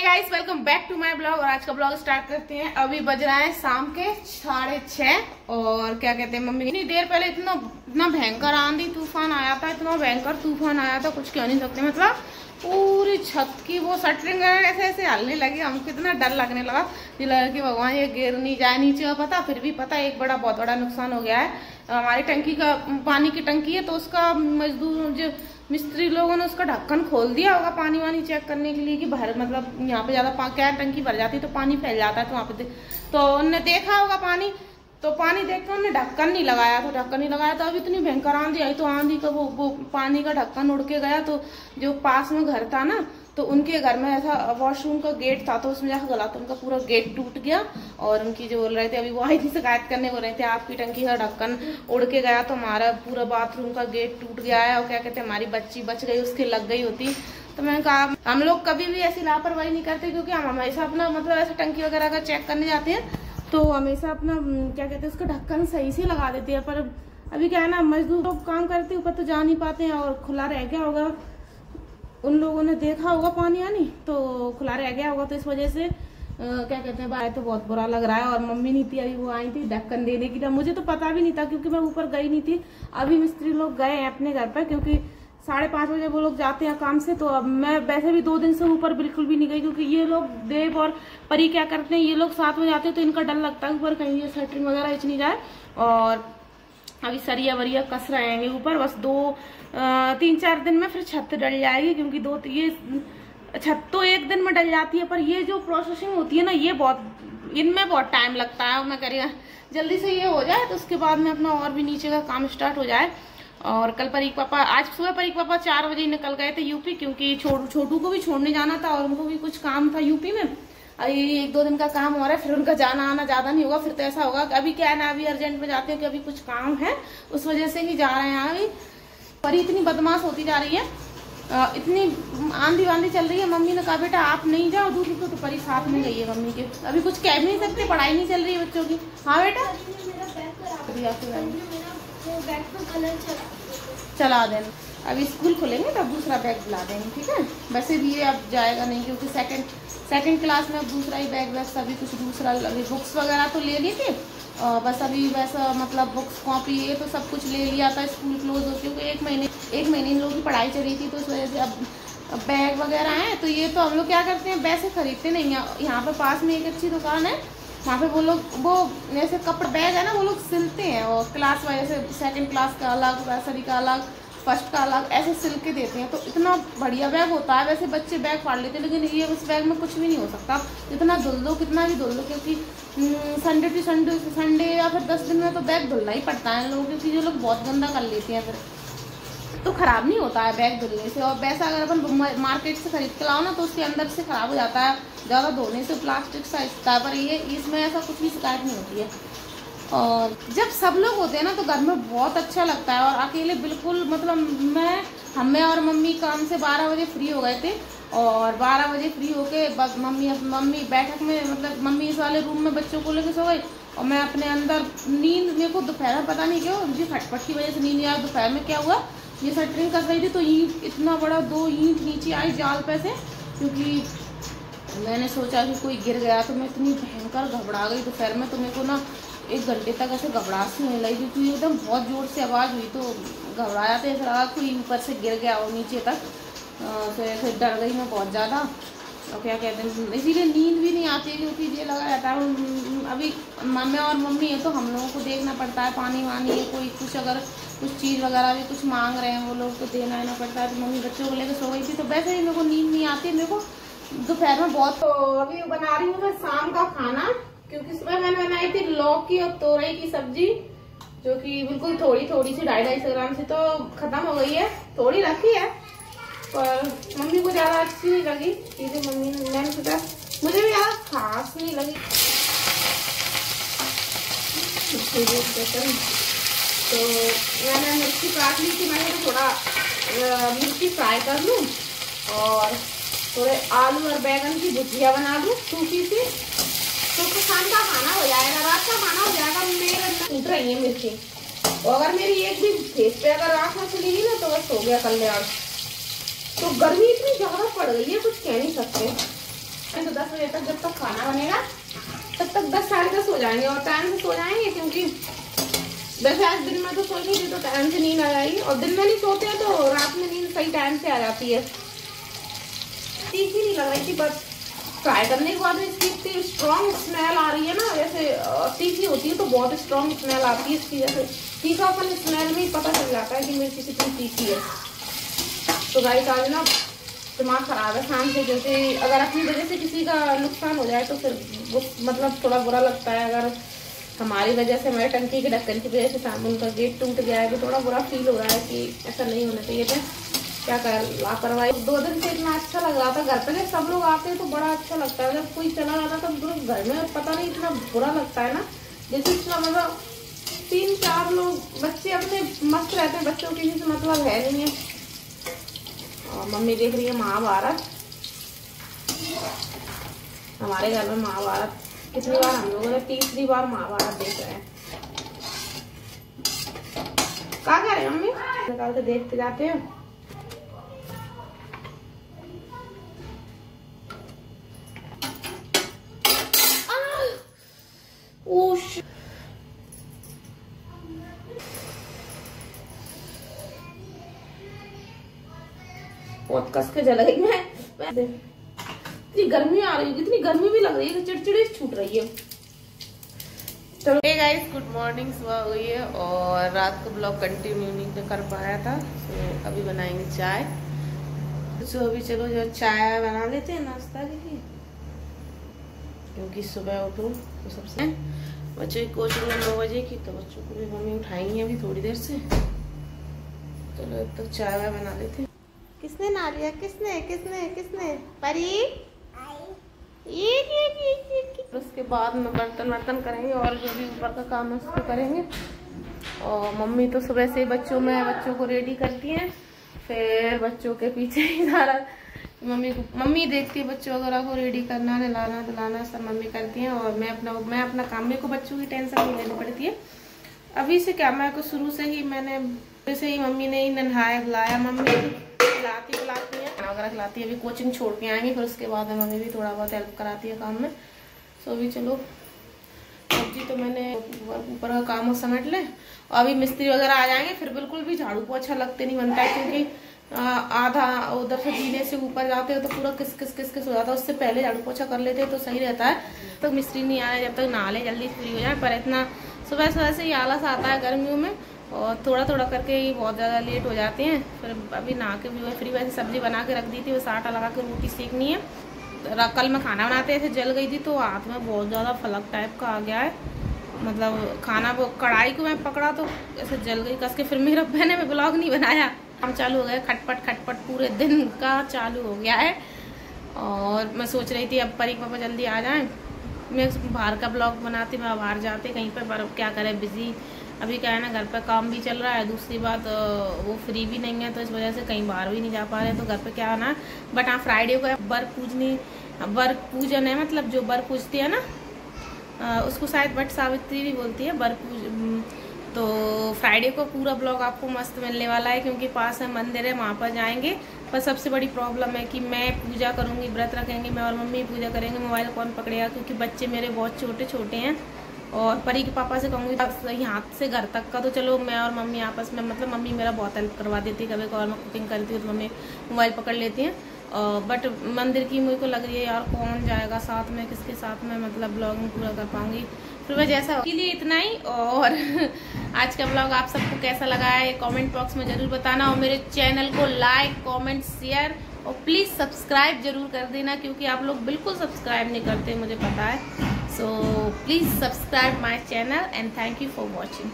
Guys welcome back to my blog. और आज का ब्लॉग स्टार्ट करते हैं। अभी बज रहा है शाम के 6:30 और क्या कहते हैं मम्मी, इतनी देर पहले इतना भयंकर आंधी तूफान आया था, इतना भयंकर तूफान आया था कुछ कह नहीं सकते। मतलब पूरी छत की वो शटरिंग ऐसे ऐसे हलने लगी, हमको इतना डर लगने लगा कि भगवान ये गिर नहीं जाए नीचे। और पता फिर भी पता एक बहुत बड़ा नुकसान हो गया है। हमारी टंकी का पानी की टंकी है तो उसका मजदूर जो मिस्त्री लोगों ने उसका ढक्कन खोल दिया होगा पानी वानी चेक करने के लिए कि भर मतलब यहाँ पे ज्यादा क्या टंकी भर जाती है तो पानी फैल जाता है। तो वहाँ पे तो उनने देखा होगा पानी, तो पानी देख कर उन्होंने ढक्कन नहीं लगाया। तो ढक्कन नहीं लगाया तो अभी इतनी भयंकर आंधी आई तो आंधी का वो पानी का ढक्कन उड़ के गया। तो जो पास में घर था ना तो उनके घर में ऐसा वॉशरूम का गेट था तो उसमें जाकर गला तो उनका पूरा गेट टूट गया। और उनकी जो बोल रहे थे अभी वो आई थी शिकायत करने बोल रहे थे आपकी टंकी का ढक्कन उड़ के गया तो हमारा पूरा बाथरूम का गेट टूट गया है। और क्या कहते हैं हमारी बच्ची बच गई, उसके लग गई होती। तो मैंने कहा हम लोग कभी भी ऐसी लापरवाही नहीं करते क्योंकि हम हमेशा अपना मतलब ऐसा टंकी वगैरह का चेक करने जाते हैं तो हमेशा अपना क्या कहते हैं उसका ढक्कन सही से लगा देते हैं। पर अभी क्या है ना मजदूर लोग काम करते ऊपर तो जा नहीं पाते हैं और खुला रह गया होगा, उन लोगों ने देखा होगा पानी आनी तो खुला रह गया होगा तो इस वजह से क्या कहते हैं बाहर तो बहुत बुरा लग रहा है। और मम्मी नहीं थी अभी, वो आई थी ढक्कन देने की, मुझे तो पता भी नहीं था क्योंकि मैं ऊपर गई नहीं थी। अभी मिस्त्री लोग गए हैं अपने घर पर क्योंकि 5:30 बजे वो लोग जाते हैं काम से। तो अब मैं वैसे भी 2 दिन से ऊपर बिल्कुल भी नहीं गई क्योंकि ये लोग देव और परी क्या करते हैं, ये लोग साथ में जाते हैं तो इनका डर लगता है ऊपर कहीं ये शटरिंग वगैरह इच नहीं जाए। और अभी सरिया वरिया कस रहेंगे ऊपर, बस 3-4 दिन में फिर छत डल जाएगी क्योंकि ये छत तो एक दिन में डल जाती है पर ये जो प्रोसेसिंग होती है ना ये इनमें बहुत टाइम लगता है। मैं कह जल्दी से ये हो जाए तो उसके बाद में अपना और भी नीचे का काम स्टार्ट हो जाए। और कल परीक पापा आज सुबह परीक पापा 4 बजे निकल गए थे यूपी क्योंकि छोटू को भी छोड़ने जाना था और उनको भी कुछ काम था यूपी में। अभी 1-2 दिन का काम हो रहा है फिर उनका जाना आना ज्यादा नहीं होगा। फिर तो ऐसा होगा कि अभी क्या है ना अभी अर्जेंट में जाते हैं कि अभी कुछ काम है उस वजह से ही जा रहे हैं। अभी परी इतनी बदमाश होती जा रही है, इतनी आंधी वांधी चल रही है। मम्मी ने कहा बेटा आप नहीं जाओ दूसरी तो परी साथ में गई है मम्मी के। अभी कुछ कह भी नहीं सकते, पढ़ाई नहीं चल रही है बच्चों की। हाँ बेटा चला देना, अभी स्कूल खुलेंगे तब दूसरा बैग दिला देंगे ठीक है। वैसे भी ये अब जाएगा नहीं क्योंकि सेकंड क्लास में अब दूसरा ही बैग वैसा अभी कुछ दूसरा बुक्स वगैरह तो ले ली थी बस अभी वैसा मतलब बुक्स कॉपी ये तो सब कुछ ले लिया था। स्कूल क्लोज हो क्योंकि एक महीने इन लोगों की पढ़ाई चल रही थी तो इस वजह से अब बैग वगैरह हैं। तो ये तो हम लोग क्या करते हैं वैसे खरीदते नहीं हैं। यहाँ पे पास में एक अच्छी दुकान है वहाँ पे वो जैसे कपड़ा बैग है ना वो लोग सिलते हैं और क्लास वाइज जैसे सेकंड क्लास का अलग, नर्सरी का अलग, फर्स्ट का अलग ऐसे सिल के देते हैं। तो इतना बढ़िया बैग होता है। वैसे बच्चे बैग फाड़ लेते हैं लेकिन ये उस बैग में कुछ भी नहीं हो सकता, जितना धुल दो कितना भी धुल दो क्योंकि संडे टू संडे या फिर 10 दिन में तो बैग धुलना ही पड़ता है लोगों क्योंकि ये लोग बहुत गंदा कर लेते हैं फिर तो खराब नहीं होता है बैग धुलने से। और वैसा अगर अपन मार्केट से खरीद के लाओ ना तो उसके अंदर से खराब हो जाता है, ज़्यादा धोने से प्लास्टिक सा है। पर ये इसमें ऐसा कुछ भी शिकायत नहीं होती है। और जब सब लोग होते हैं ना तो घर में बहुत अच्छा लगता है। और अकेले बिल्कुल मतलब हमें और मम्मी काम से 12 बजे फ्री हो गए थे और 12 बजे फ्री होके बस मम्मी बैठक में मतलब मम्मी इस वाले रूम में बच्चों को लेकर सो गई और मैं अपने अंदर नींद मेरे को दोपहर में पता नहीं क्यों मुझे फटफट की वजह से नींद आया। दोपहर में क्या हुआ ये शटरिंग कर रही थी तो ईंट इतना बड़ा 2 ईंट नीचे आई जाल पे से क्योंकि मैंने सोचा कि कोई गिर गया तो मैं इतनी भयंकर घबरा गई दोपहर में। तो मेरे को ना 1 घंटे तक ऐसे घबराहट सी होने लगी क्योंकि एकदम बहुत जोर से आवाज़ हुई तो घबराया तो ऐसा लगा कोई ऊपर से गिर गया हो नीचे तक। तो ऐसे डर गई मैं बहुत ज़्यादा। और क्या कहते हैं इसीलिए नींद भी नहीं आती क्योंकि ये लगा रहता है अभी मम्मी और मम्मी है तो हम लोगों को देखना पड़ता है पानी वानी है कोई कुछ अगर कुछ चीज़ वगैरह भी कुछ मांग रहे हैं वो लोग तो देना पड़ता है। तो मम्मी बच्चों को लेकर सो गई थी तो वैसे ही मेरे को नींद नहीं आती मेरे को दोपहर में बहुत। तो अभी बना रही हूँ मैं शाम का खाना क्योंकि सुबह मैंने बनाई थी लौकी और तोरई की सब्जी जो कि बिल्कुल थोड़ी सी 250 ग्राम से तो खत्म हो गई है, थोड़ी रखी है पर मम्मी को ज्यादा अच्छी नहीं लगी क्योंकि मैंने सोचा मुझे भी ज्यादा खास नहीं लगी। तो मैंने मिर्ची काट ली थी, मैंने थोड़ा मिर्ची फ्राई कर लूँ और थोड़े आलू और बैगन की भुजिया बना लूँ सूखी सी तो शाम का खाना हो जाएगा, रात का खाना हो जाएगा। मेरे टूट रही है मिर्ची और अगर मेरी एक भी फेस पे अगर आँख में चली गई ना तो बस हो गया कल्याण। तो गर्मी इतनी ज्यादा पड़ गई है कुछ कह नहीं सकते। 10 बजे तक जब तक खाना बनेगा तब तक 10 साढ़े 10 हो जाएंगे और टाइम से सो जाएंगे, क्योंकि वैसे आज दिन में तो सोई नहीं थी तो टाइम से नींद आ जाएगी, और दिन में नहीं सोते हैं तो रात में नींद सही टाइम से आ जाती है। तीखी नहीं लग रही थी, बस फ्राई करने के बाद इसकी इतनी स्ट्रॉन्ग स्मेल आ रही है ना, जैसे तीखी होती है तो बहुत स्ट्रॉन्ग स्मेल आती है इसकी, जैसे तीखापन स्मेल में ही पता चल जाता है कि मिर्ची कितनी तीखी है। तो गाइस आज ना दिमाग खराब है शाम से, जैसे अगर अपनी वजह से किसी का नुकसान हो जाए तो फिर वो मतलब थोड़ा बुरा लगता है। अगर हमारी वजह से, हमारे टंकी के ढक्कन की वजह से साबुन का गेट टूट गया है तो थोड़ा बुरा फील हो रहा है कि ऐसा नहीं होना चाहिए था। क्या कर लापरवाही। 2 दिन से इतना अच्छा लग रहा था घर पे, जब सब लोग आते हैं तो बड़ा अच्छा लगता है, जब कोई चला जाता तो घर में पता नहीं इतना बुरा लगता है ना, जैसे इतना मतलब 3-4 लोग बच्चे अपने मस्त रहते हैं, बच्चों की किसी से मतलब है नहीं है। और मम्मी देख रही है महाभारत, हमारे घर में महाभारत कितनी बार हम लोगों ने 3री बार महाभारत देख रहे हैं। क्या कह रहे हैं मम्मी? निकाल के देखते जाते हैं। बहुत कस के जल गई मैं। इतनी गर्मी आ रही है, इतनी गर्मी भी लग रही है, चिड़चिड़ी छूट रही है। चलो हे गाइस, गुड मॉर्निंग। सुबह हुई है और रात को ब्लॉग कंटिन्यू नहीं कर पाया था, तो अभी बनाएंगे चाय। तो अभी चलो जो चाय बना लेते हैं नाश्ता के लिए, क्योंकि सुबह उठो तो सबसे बच्चों की कोचिंग 9 बजे की, तो बच्चों को भी मम्मी उठाएंगे अभी थोड़ी देर से। चलो अब तक चाय वाय बना लेते हैं। किसने नहा लिया? किसने किसने किसने? परी। उसके बाद में बर्तन वर्तन करेंगे और जो भी ऊपर का काम है उसको करेंगे। और मम्मी तो सुबह से बच्चों को रेडी करती हैं, फिर बच्चों के पीछे ही सारा मम्मी देखती है, बच्चों वगैरह को रेडी करना, नहलाना धुलाना सब मम्मी करती हैं। और मैं अपना काम, मेरे को बच्चों की टेंशन नहीं लेनी पड़ती है। अभी से क्या, मैं को शुरू से ही मम्मी ने ही नहाया धुलाया, मम्मी खिलाती है, खाना वगैरह खिलाती है। अभी कोचिंग छोड़ के आएंगे, फिर उसके बाद में मम्मी भी थोड़ा बहुत हेल्प कराती है काम में। सो अभी चलो सब्जी तो मैंने ऊपर का काम समेट ले, और अभी मिस्त्री वगैरह आ जाएंगे, फिर बिल्कुल भी झाड़ू पोछा लगते नहीं बनता है, क्योंकि आधा उधर से जीने से ऊपर जाते हो तो पूरा किस किस हो जाता है। उससे पहले झाड़ू पोछा कर लेते तो सही रहता है। तो मिस्त्री नहीं आए जब तक नहा ले, जल्दी फ्री हो जाए। पर इतना सुबह से ही आलस आता है गर्मियों में, और थोड़ा करके ही बहुत ज़्यादा लेट हो जाते हैं। फिर अभी नहा के भी फ्री, वैसे सब्जी बना के रख दी थी, बस आटा लगा के रोटी सेकनी है। कल मैं खाना बनाते ऐसे जल गई थी तो हाथ में बहुत ज़्यादा फलक टाइप का आ गया है, मतलब खाना वो कढ़ाई को मैं पकड़ा तो ऐसे जल गई कस के। फिर मेरा बहने में ब्लॉग नहीं बनाया, काम चालू हो गया, खटपट पूरे दिन का चालू हो गया है। और मैं सोच रही थी अब परी पापा जल्दी आ जाएं, मैं बाहर का ब्लॉग बनाती, मैं बाहर जाते कहीं पर क्या करें, बिजी अभी क्या है ना, घर पर काम भी चल रहा है। दूसरी बात वो फ्री भी नहीं है, तो इस वजह से कहीं बाहर भी नहीं जा पा रहे, तो घर पे क्या आना। बट हाँ, फ्राइडे को बर पूजन है, मतलब जो बर पूजती है ना, उसको शायद बट सावित्री भी बोलती है, बर तो फ्राइडे को पूरा ब्लॉग आपको मस्त मिलने वाला है, क्योंकि पास है मंदिर है, वहाँ पर जाएंगे। पर सबसे बड़ी प्रॉब्लम है कि मैं पूजा करूँगी, व्रत रखेंगे, मैं और मम्मी पूजा करेंगे, मोबाइल कौन पकड़ेगा, क्योंकि बच्चे मेरे बहुत छोटे हैं। और परी के पापा से कहूँगी सही हाथ से घर तक का तो चलो मैं और मम्मी आपस में, मतलब मम्मी मेरा बहुत हेल्प करवा देती है, कभी कभार मैं कुकिंग करती हूँ तो मम्मी मोबाइल पकड़ लेती हैं। बट मंदिर की मुझे को लग रही है यार कौन जाएगा साथ में, किसके साथ में मतलब ब्लॉगिंग पूरा कर पाऊंगी। फिर वह जैसा के लिए इतना ही। और आज का ब्लॉग आप सबको कैसा लगा है कमेंट बॉक्स में जरूर बताना, और मेरे चैनल को लाइक कमेंट शेयर और प्लीज़ सब्सक्राइब जरूर कर देना, क्योंकि आप लोग बिल्कुल सब्सक्राइब नहीं करते मुझे पता है। So please subscribe my channel and thank you for watching.